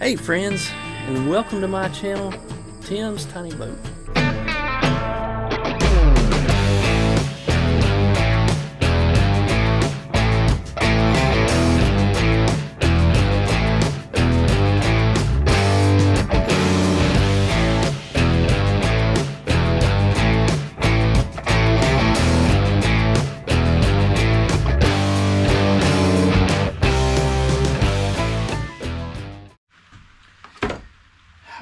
Hey friends, and welcome to my channel, Tim's Tiny Boat.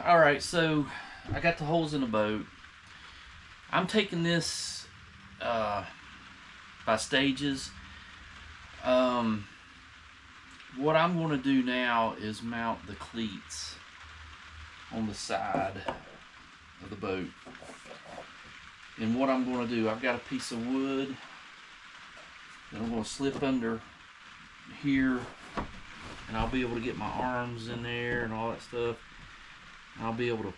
Alright, so I got the holes in the boat. I'm taking this by stages. What I'm going to do now is mount the cleats on the side of the boat. And what I'm going to do, I've got a piece of wood that I'm going to slip under here, and I'll be able to get my arms in there and all that stuff. I'll be able to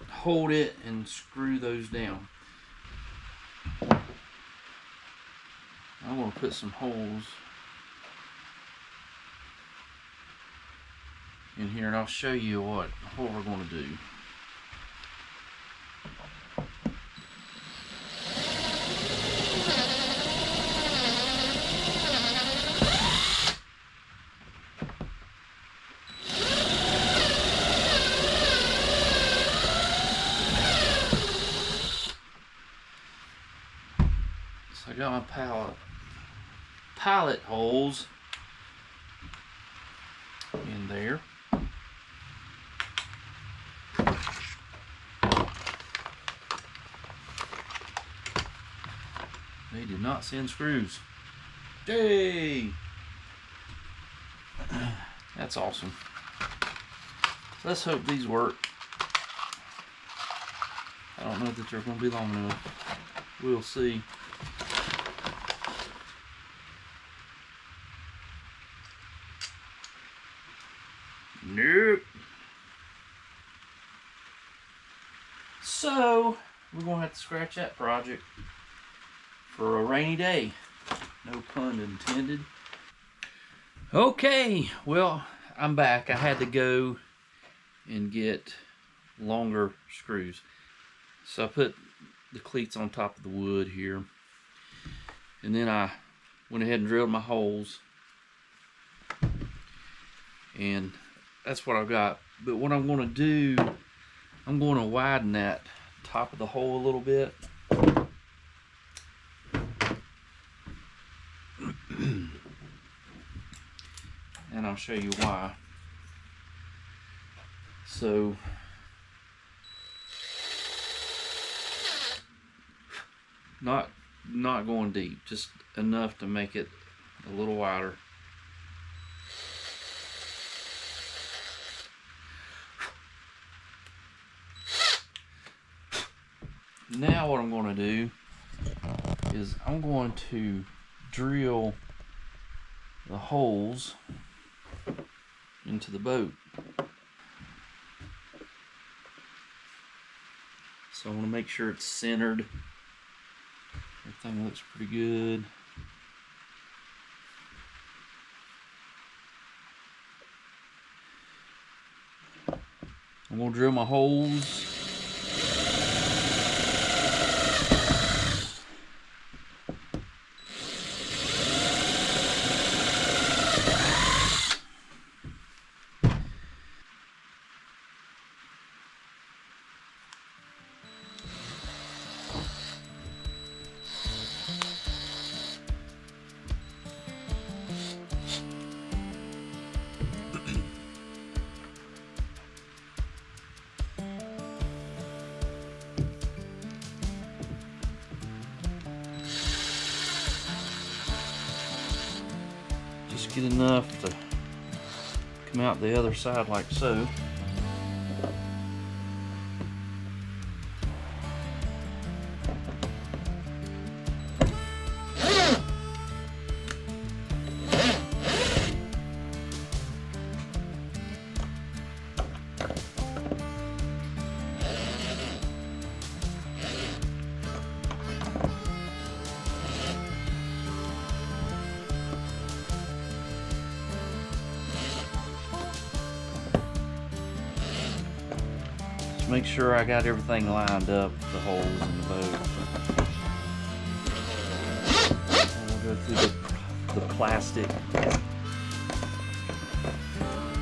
hold it and screw those down. I'm going to put some holes in here, and I'll show you what we're going to do. So I got my pallet holes in there. They did not send screws. Yay! That's awesome. Let's hope these work. I don't know that they're going to be long enough. We'll see. Nope. So we're going to have to scratch that project for a rainy day. No pun intended. Okay, well, I'm back. I had to go and get longer screws. So I put the cleats on top of the wood here. And then I went ahead and drilled my holes. And that's what I've got. But what I'm going to do, I'm going to widen that top of the hole a little bit. And I'll show you why. So not going deep, just enough to make it a little wider. Now what I'm going to do is I'm going to drill the holes into the boat. So I want to make sure it's centered. Everything looks pretty good. I'm going to drill my holes. Just get enough to come out the other side like so. make sure I got everything lined up, the holes in the boat. And we'll go through the plastic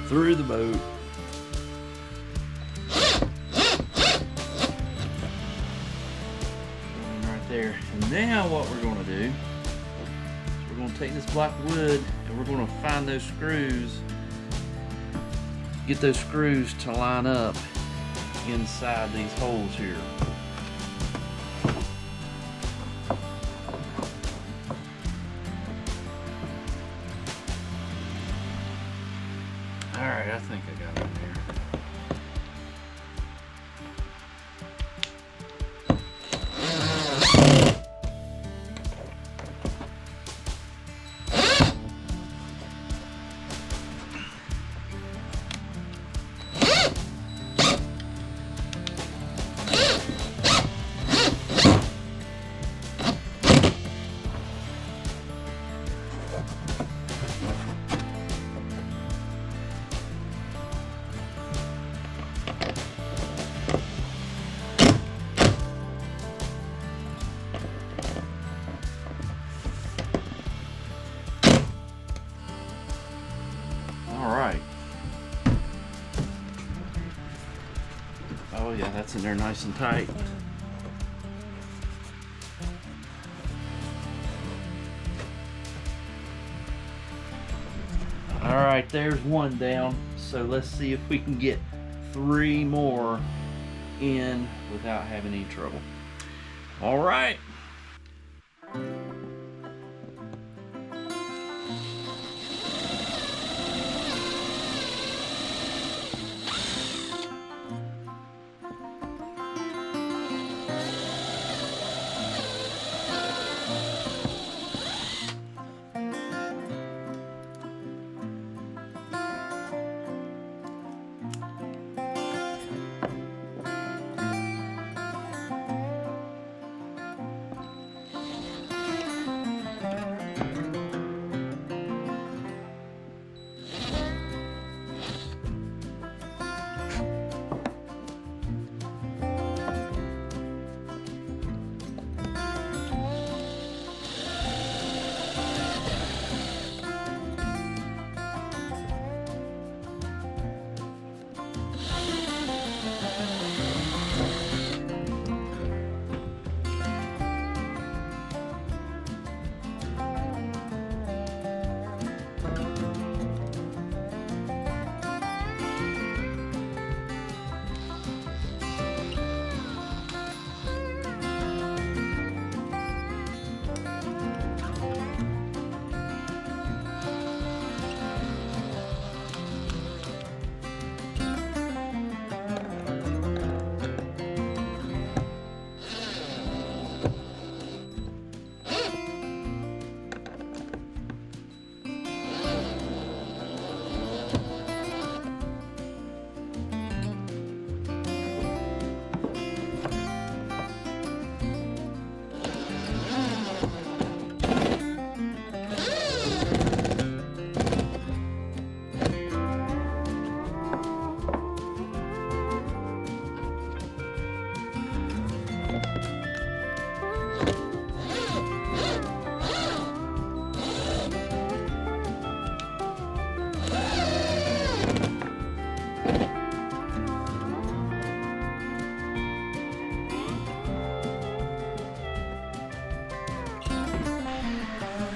through the boat. And right there. And now what we're going to do is we're going to take this block of wood and we're going to find those screws. Get those screws to line up inside these holes here. Alright, I think I got it in there. Oh yeah, that's in there nice and tight. Alright, there's one down. So let's see if we can get 3 more in without having any trouble. Alright.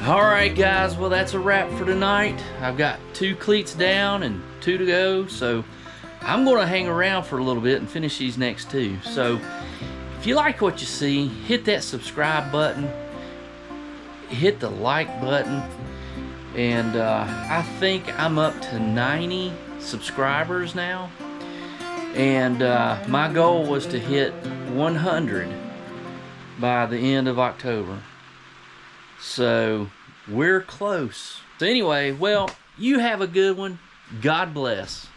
Alright guys, well that's a wrap for tonight. I've got 2 cleats down and 2 to go, so I'm going to hang around for a little bit and finish these next 2. So if you like what you see, hit that subscribe button, hit the like button, and I think I'm up to 90 subscribers now, and my goal was to hit 100 by the end of October. So we're close. So anyway, well, you have a good one. God bless.